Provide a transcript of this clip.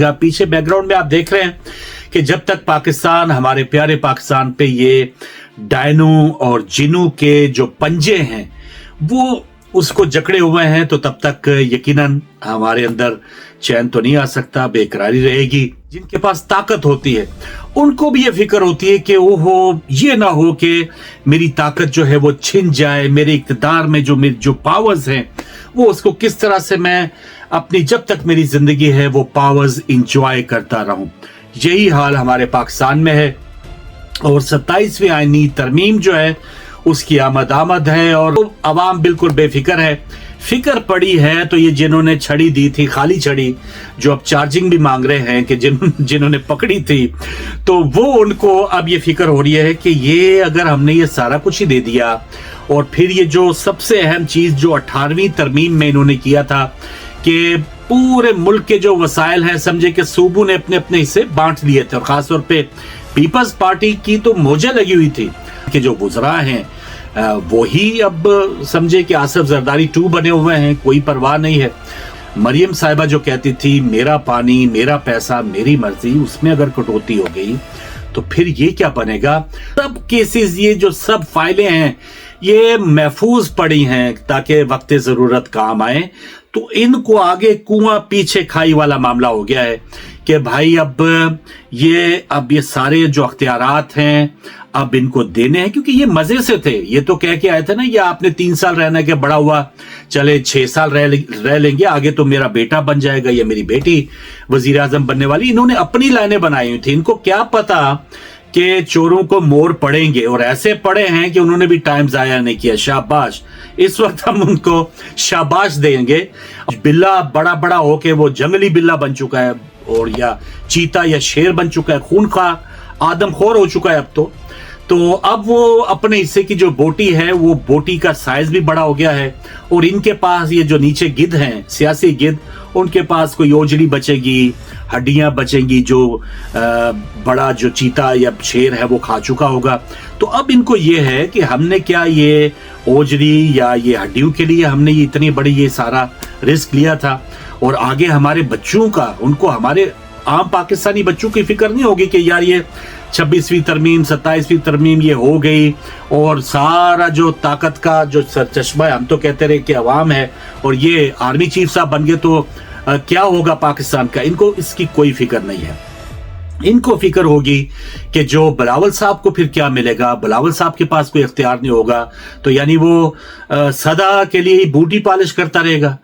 पीछे बैकग्राउंड में आप देख रहे हैं कि जब तक पाकिस्तान, हमारे प्यारे पाकिस्तान पे ये डायनो और जिनू के जो पंजे हैं वो उसको जकड़े हुए हैं, तो तब तक यकीनन हमारे अंदर चैन तो नहीं आ सकता, बेकरारी रहेगी। जिनके पास ताकत होती है उनको भी ये फिक्र होती है कि ओहो ये ना हो कि मेरी ताकत जो है वो छिन जाए, मेरे इक़्तिदार में जो पावर्स हैं वो उसको किस तरह से मैं अपनी, जब तक मेरी जिंदगी है वो पावर्स इंजॉय करता रहूं। यही हाल हमारे पाकिस्तान में है और 27वीं आईनी तरमीम जो है उसकी आमद है और अवाम बिल्कुल बेफिक्र है। फिक्र पड़ी है तो ये जिन्होंने छड़ी दी थी, खाली छड़ी, जो अब चार्जिंग भी मांग रहे हैं कि जिन्होंने पकड़ी थी, तो वो उनको अब ये फिक्र हो रही है कि ये अगर हमने ये सारा कुछ ही दे दिया और फिर ये जो सबसे अहम चीज जो 18वीं तरमीम में इन्होंने किया था कि पूरे मुल्क के जो वसाइल हैं, समझे कि सूबों ने अपने अपने हिस्से बांट लिए थे और खासतौर पे पीपल्स पार्टी की तो मौजें लगी हुई थी कि जो गुजरा हैं वो ही अब समझे कि आसिफ जरदारी 2 बने हुए हैं, कोई परवाह नहीं है। मरियम साहिबा जो कहती थी मेरा पानी मेरा पैसा मेरी मर्जी, उसमें अगर कटौती हो गई तो फिर ये क्या बनेगा। सब केसेस, ये जो सब फाइलें हैं ये महफूज पड़ी हैं ताकि वक्त जरूरत काम आए, तो इनको आगे कुआं पीछे खाई वाला मामला हो गया है कि भाई अब ये सारे जो अख्तियारात हैं अब इनको देने हैं, क्योंकि ये मजे से थे। ये तो कह के आए थे ना, ये आपने 3 साल रहना के बड़ा हुआ, चले 6 साल रह लेंगे, आगे तो मेरा बेटा बन जाएगा या मेरी बेटी वजीर आजम बनने वाली। इन्होंने अपनी लाइनें बनाई हुई थी, इनको क्या पता कि चोरों को मोर पड़ेंगे, और ऐसे पड़े हैं कि उन्होंने भी टाइम जाया नहीं किया। शाबाश, इस वक्त हम उनको शाबाश देंगे। बिल्ला बड़ा बड़ा होके वो जंगली बिल्ला बन चुका है और या चीता या शेर बन चुका है, खून का आदमखोर हो चुका है तो अब वो अपने हिस्से की जो बोटी है वो बोटी का साइज भी बड़ा हो गया है और इनके पास ये जो नीचे गिद्ध हैं, सियासी गिद्ध, उनके पास कोई ओजड़ी बचेगी, हड्डियां बचेंगी जो बड़ा जो चीता या शेर है वो खा चुका होगा। तो अब इनको ये है कि हमने क्या ये ओजड़ी या ये हड्डियों के लिए हमने ये इतनी बड़ी ये सारा रिस्क लिया था, और आगे हमारे बच्चों का, उनको हमारे आम पाकिस्तानी बच्चों की फिक्र नहीं होगी कि यार ये 26वीं तरमीम 27वीं तरमीम ये हो गई और सारा जो ताकत का जो सरचश्मा है, हम तो कहते रहे कि अवाम है और ये आर्मी चीफ साहब बन गए तो क्या होगा पाकिस्तान का। इनको इसकी कोई फिक्र नहीं है। इनको फिक्र होगी कि जो बिलावल साहब को फिर क्या मिलेगा, बिलावल साहब के पास कोई इख्तियार नहीं होगा तो यानी वो सदा के लिए बूटी पालिश करता रहेगा।